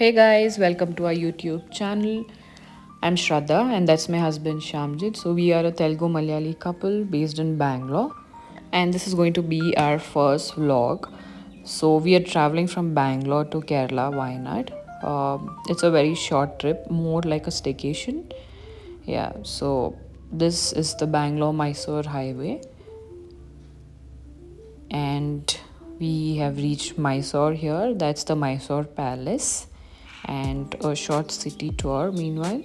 Hey guys, welcome to our YouTube channel. I'm Shraddha and that's my husband Shamjit. So we are a Telugu Malayali couple based in Bangalore and this is going to be our first vlog. So we are traveling from Bangalore to Kerala, Wayanad. It's a very short trip, more like a staycation. Yeah, so this is the Bangalore-Mysore highway and we have reached Mysore here. That's the Mysore Palace and a short city tour meanwhile.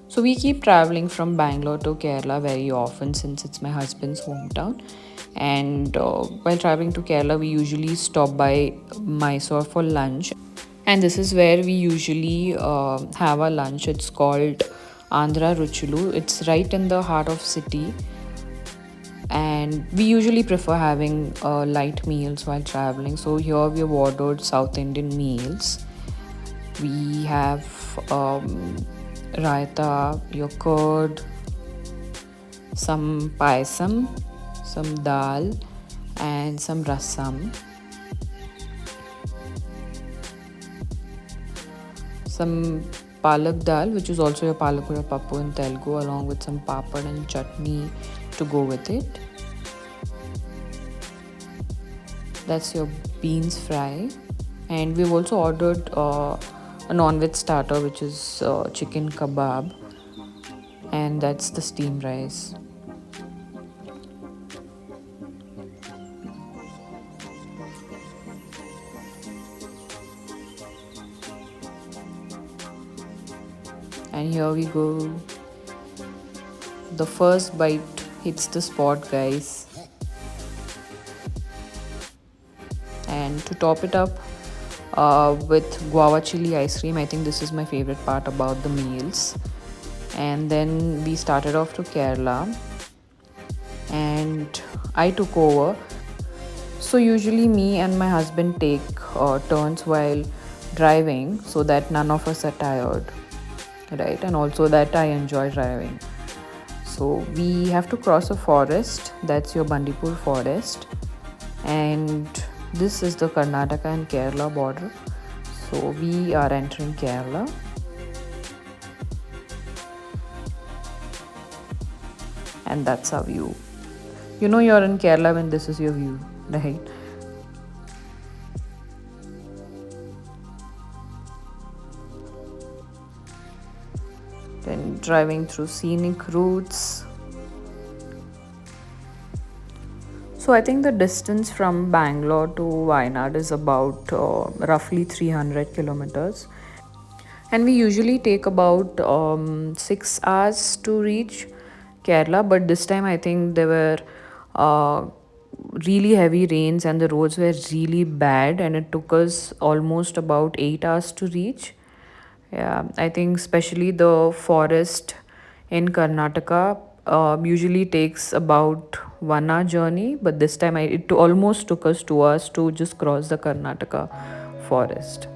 So we keep traveling from Bangalore to Kerala very often since it's my husband's hometown. And while traveling to Kerala, we usually stop by Mysore for lunch. And this is where we usually have our lunch. It's called Andhra Ruchulu. It's right in the heart of city, and we usually prefer having light meals while traveling. So here we have ordered South Indian meals. We have raita, your curd, some paisam, some dal, and some rasam, some palak dal, which is also your palakura pappu in Telugu, along with some papad and chutney to go with it. That's your beans fry. And we've also ordered a non-veg starter, which is chicken kebab, and that's the steamed rice. And here we go. The first bite hits the spot, guys. And to top it up with guava chili ice cream, I think this is my favorite part about the meals. And then we started off to Kerala and I took over. So usually me and my husband take turns while driving so that none of us are tired, right? And also that I enjoy driving. So we have to cross a forest, that's your Bandipur forest, and this is the Karnataka and Kerala border. So we are entering Kerala. And that's our view. You know you're in Kerala when this is your view, right? Then driving through scenic routes. So I think the distance from Bangalore to Wayanad is about roughly 300 kilometers. And we usually take about 6 hours to reach Kerala, but this time I think there were uh, really heavy rains and the roads were really bad, and it took us almost about 8 hours to reach. Yeah, I think especially the forest in Karnataka usually takes about 1 hour journey, but this time it almost took us 2 hours to just cross the Karnataka forest.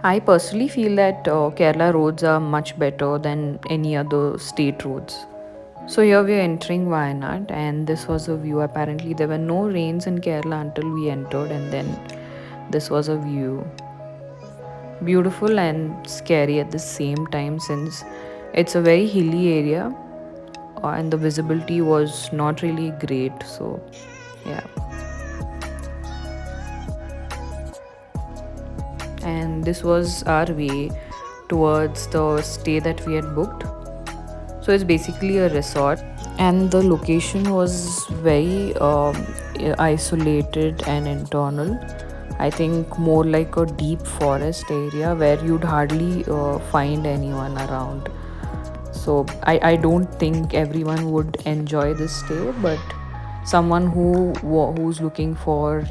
I personally feel that Kerala roads are much better than any other state roads. So here we are entering Wayanad, and this was a view. Apparently there were no rains in Kerala until we entered, and then this was a view. Beautiful and scary at the same time since it's a very hilly area and the visibility was not really great. So yeah, and this was our way towards the stay that we had booked. So it's basically a resort, and the location was very isolated and internal. I think more like a deep forest area where you'd hardly find anyone around. So I don't think everyone would enjoy this stay, but someone who's looking for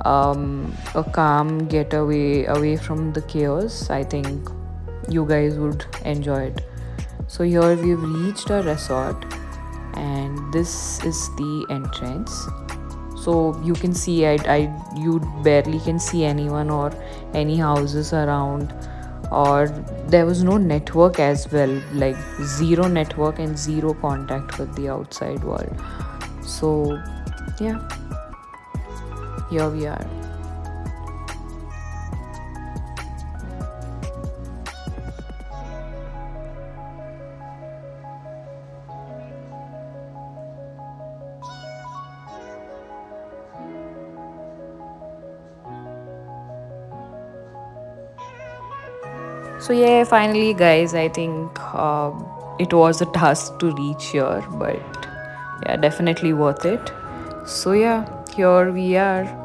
a calm getaway away from the chaos, I think you guys would enjoy it. So here we've reached a resort, and this is the entrance. So you can see you barely can see anyone or any houses around, or there was no network as well, like zero network and zero contact with the outside world. So yeah, here we are. So yeah, finally, guys, I think it was a task to reach here, but yeah, definitely worth it. So yeah, here we are.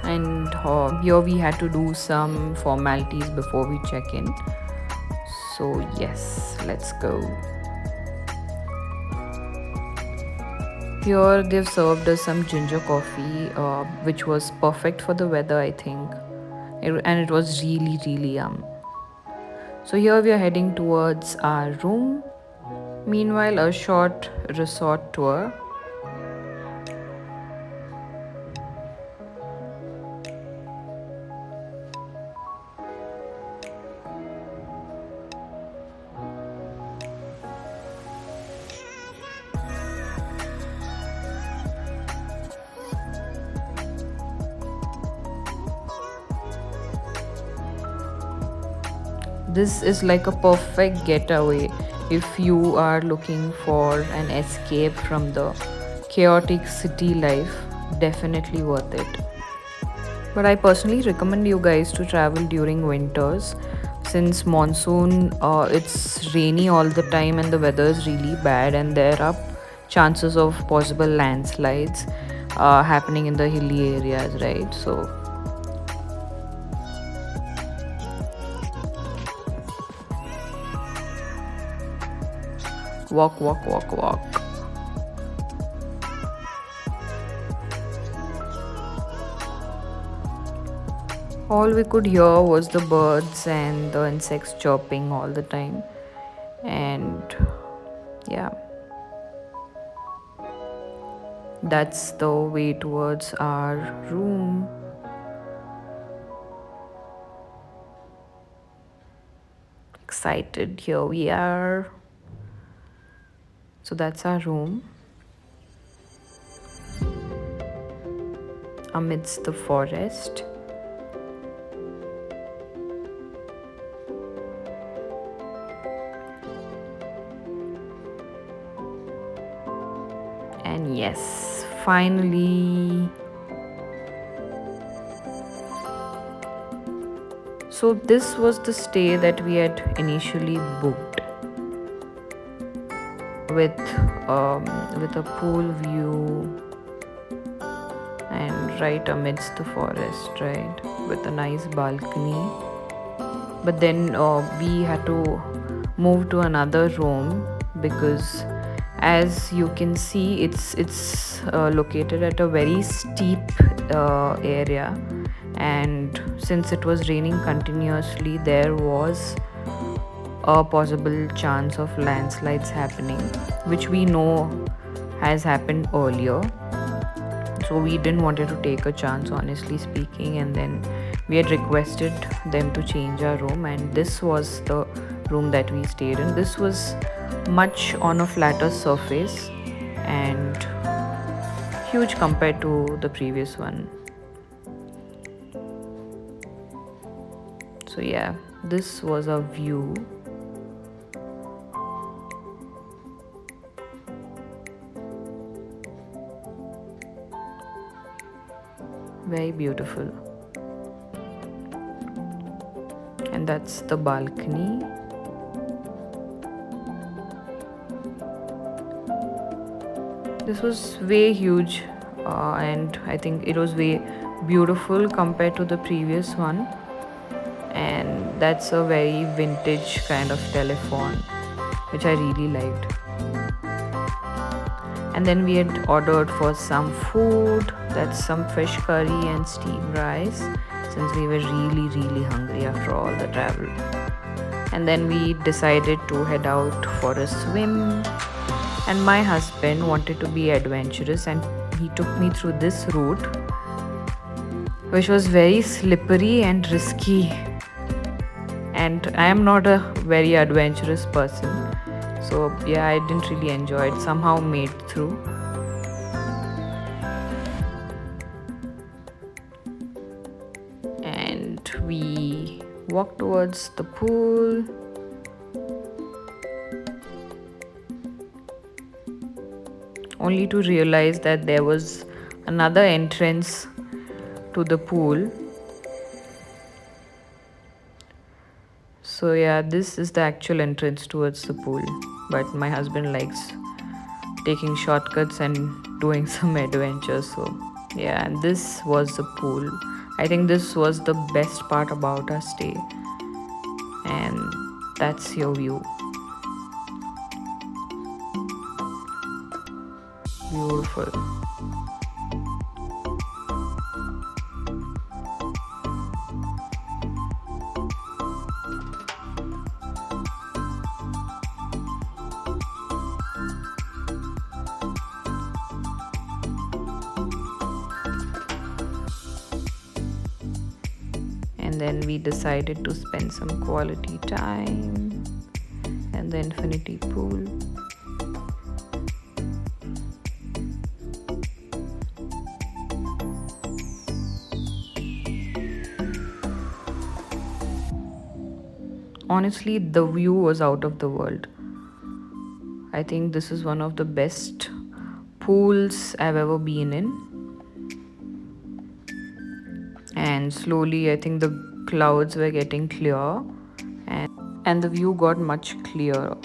And here we had to do some formalities before we check in. So yes, let's go. Here they've served us some ginger coffee, which was perfect for the weather, I think. And it was really, really yum. So here we are heading towards our room. Meanwhile, a short resort tour. This is like a perfect getaway if you are looking for an escape from the chaotic city life. Definitely worth it. But I personally recommend you guys to travel during winters since monsoon it's rainy all the time and the weather is really bad and there are chances of possible landslides happening in the hilly areas, right? So walk, walk, walk, walk. All we could hear was the birds and the insects chirping all the time. And yeah, that's the way towards our room. Excited, here we are. So that's our room amidst the forest. And yes, finally. So this was the stay that we had initially booked with with a pool view and right amidst the forest, right, with a nice balcony. But then we had to move to another room because as you can see it's located at a very steep area, and since it was raining continuously there was a possible chance of landslides happening, which we know has happened earlier. So we didn't wanted to take a chance, honestly speaking, and then we had requested them to change our room, and this was the room that we stayed in. This was much on a flatter surface and huge compared to the previous one. So yeah, this was a view. Very beautiful. And that's the balcony. This was way huge, and I think it was way beautiful compared to the previous one. And that's a very vintage kind of telephone, which I really liked. And then we had ordered for some food. That's some fish curry and steamed rice, since we were really, really hungry after all the travel. And then we decided to head out for a swim. And my husband wanted to be adventurous and he took me through this route, which was very slippery and risky. And I am not a very adventurous person, so yeah, I didn't really enjoy it. Somehow made through. And we walked towards the pool. Only to realize that there was another entrance to the pool. So yeah, this is the actual entrance towards the pool. But my husband likes taking shortcuts and doing some adventures. So yeah, and this was the pool. I think this was the best part about our stay. And that's your view. Beautiful. And then we decided to spend some quality time and the infinity pool. Honestly, the view was out of the world. I think this is one of the best pools I've ever been in. And slowly, I think the clouds were getting clear, and the view got much clearer.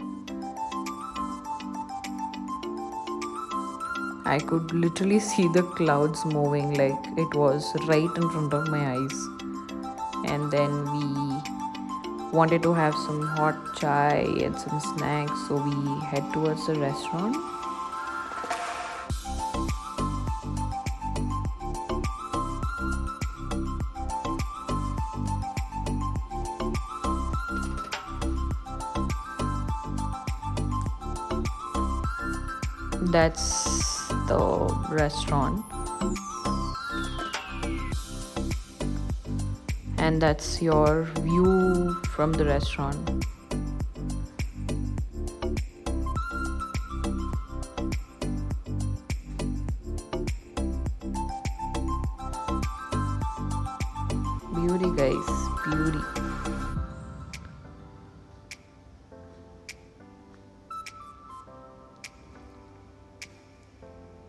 I could literally see the clouds moving, like it was right in front of my eyes. And then we wanted to have some hot chai and some snacks, so we head towards the restaurant. That's the restaurant, and that's your view from the restaurant. Beauty, guys, beauty.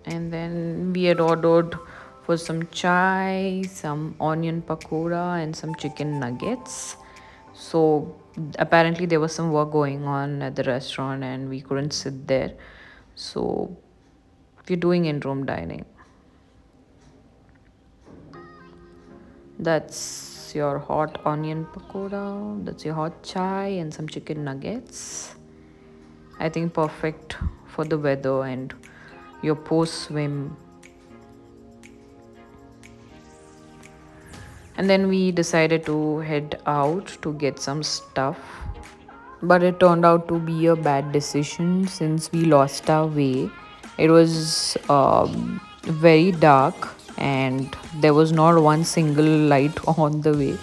And then we had ordered for some chai, some onion pakoda, and some chicken nuggets. So apparently there was some work going on at the restaurant and we couldn't sit there. So we're doing in-room dining. That's your hot onion pakoda, that's your hot chai and some chicken nuggets. I think perfect for the weather and your post swim. And then we decided to head out to get some stuff. But it turned out to be a bad decision since we lost our way. It was very dark and there was not one single light on the way.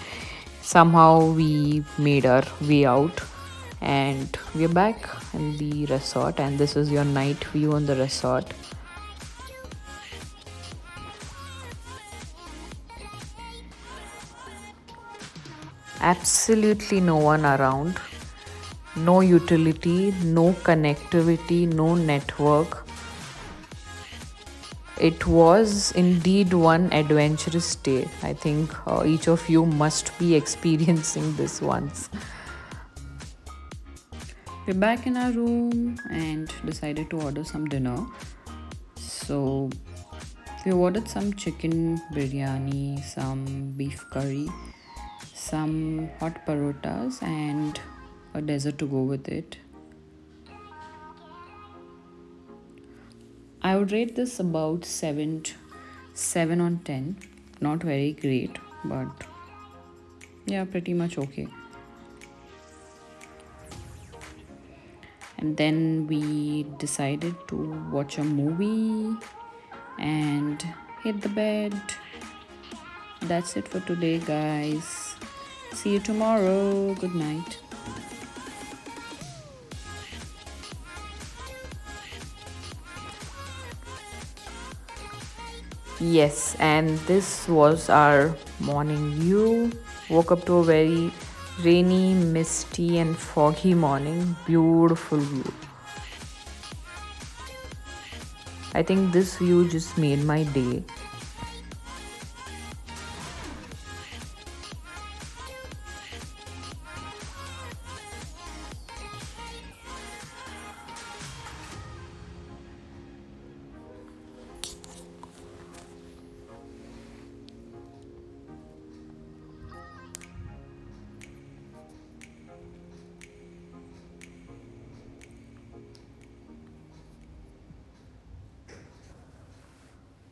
Somehow we made our way out and we're back in the resort, and this is your night view on the resort. Absolutely no one around, no utility, no connectivity, no network. It was indeed one adventurous day. I think each of you must be experiencing this once. We're back in our room and decided to order some dinner. So we ordered some chicken biryani, some beef curry, some hot parotas, and a dessert to go with it. I would rate this about 7 on 10. Not very great, but yeah, pretty much okay. And then we decided to watch a movie and hit the bed. That's it for today, guys. See you tomorrow. Good night. Yes, and this was our morning view. Woke up to a very rainy, misty, and foggy morning. Beautiful view. I think this view just made my day.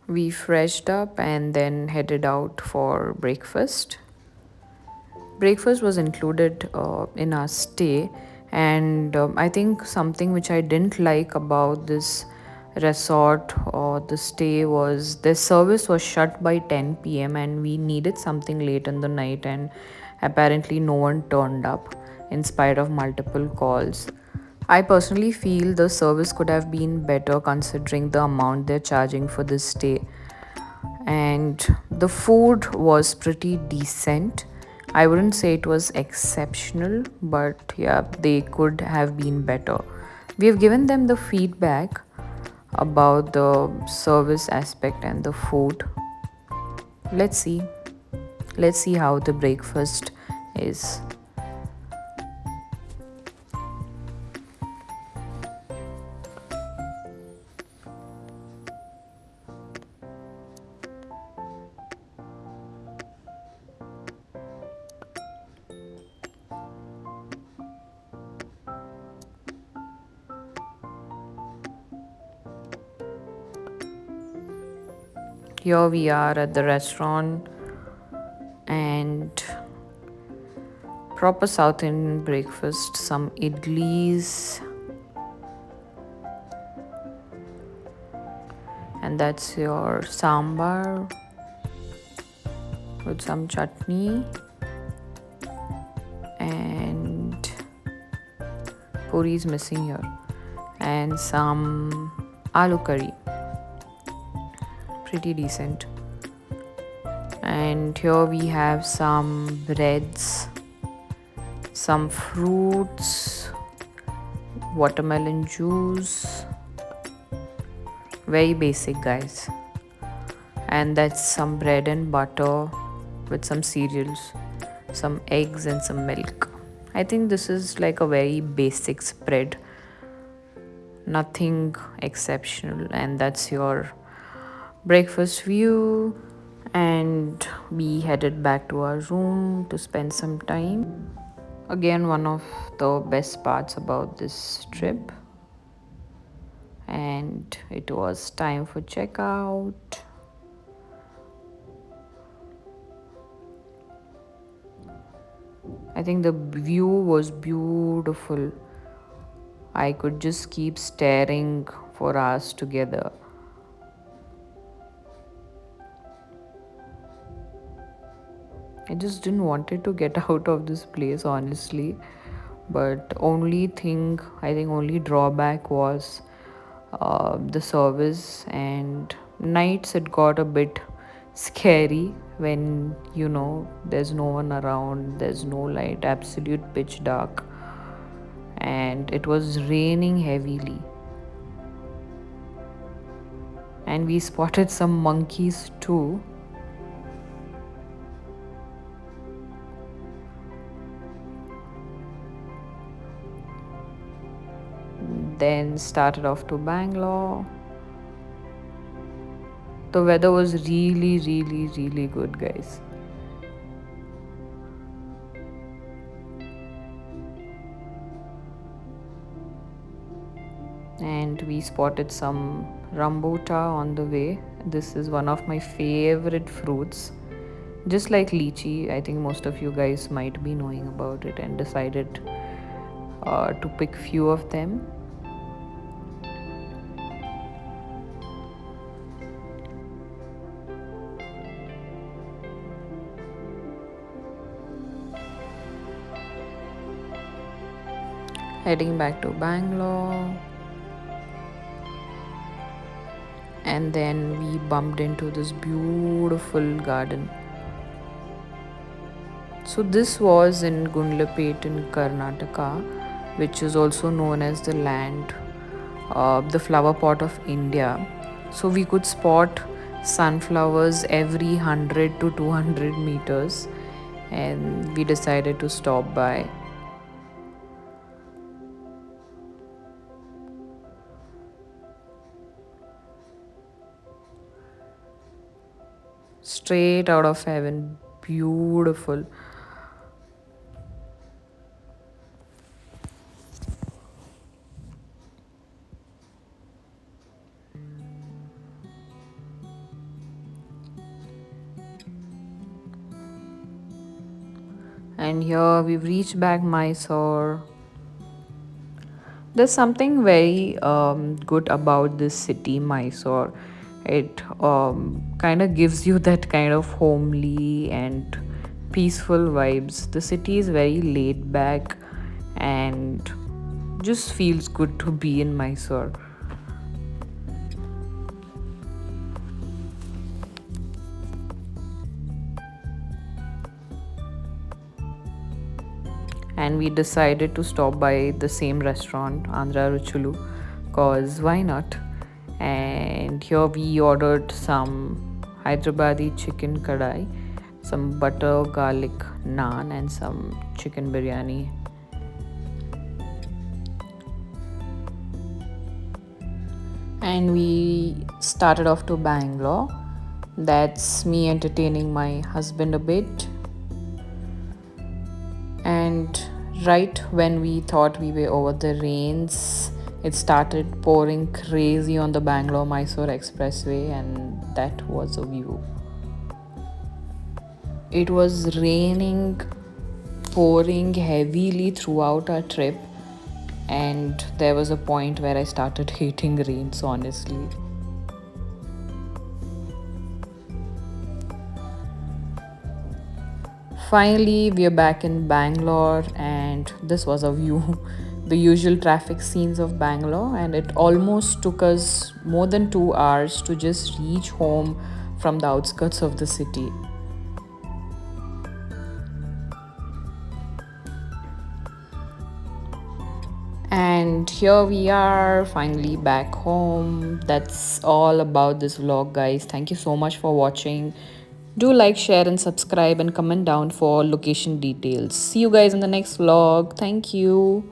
We freshed up and then headed out for breakfast. Breakfast was included in our stay, and I think something which I didn't like about this resort or the stay was the service was shut by 10 p.m. and we needed something late in the night, and apparently no one turned up in spite of multiple calls. I personally feel the service could have been better considering the amount they're charging for this stay, and the food was pretty decent. I wouldn't say it was exceptional, but yeah, they could have been better. We have given them the feedback about the service aspect and the food. Let's see. Let's see how the breakfast is. Here we are at the restaurant, and proper South Indian breakfast, some idlis, and that's your sambar with some chutney, and puri is missing here, and some aloo curry, pretty decent. And here we have some breads, some fruits, watermelon juice, very basic, guys. And that's some bread and butter with some cereals, some eggs, and some milk. I think this is like a very basic spread, nothing exceptional. And that's your breakfast view. And we headed back to our room to spend some time. Again, one of the best parts about this trip. And it was time for checkout. I think the view was beautiful. I could just keep staring for hours together. I just didn't wanted to get out of this place, honestly. But only thing, I think only drawback was the service, and nights it got a bit scary when there's no one around, there's no light, absolute pitch dark, and it was raining heavily, and we spotted some monkeys too. Then started off to Bangalore. The weather was really, really, really good, guys. And we spotted some rambutan on the way. This is one of my favorite fruits. Just like lychee, I think most of you guys might be knowing about it, and decided to pick few of them. Heading back to Bangalore, and then we bumped into this beautiful garden. So this was in Gundlapet in Karnataka, which is also known as the land, the flower pot of India. So we could spot sunflowers every 100 to 200 meters, and we decided to stop by. Straight out of heaven, beautiful. And here we've reached back Mysore. There's something very good about this city, Mysore. It kind of gives you that kind of homely and peaceful vibes. The city is very laid back and just feels good to be in Mysore. And we decided to stop by the same restaurant, Andhra Ruchulu, cause why not? And here we ordered some Hyderabadi chicken kadai, some butter garlic naan, and some chicken biryani. And we started off to Bangalore. That's me entertaining my husband a bit. And right when we thought we were over the rains, it started pouring crazy on the Bangalore Mysore Expressway, and that was a view. It was raining, pouring heavily throughout our trip, and there was a point where I started hating rains, honestly. Finally, we are back in Bangalore, and this was a view. The usual traffic scenes of Bangalore, and it almost took us more than 2 hours to just reach home from the outskirts of the city. And here we are, finally back home. That's all about this vlog, guys. Thank you so much for watching. Do like, share, and subscribe, and comment down for location details. See you guys in the next vlog. Thank you.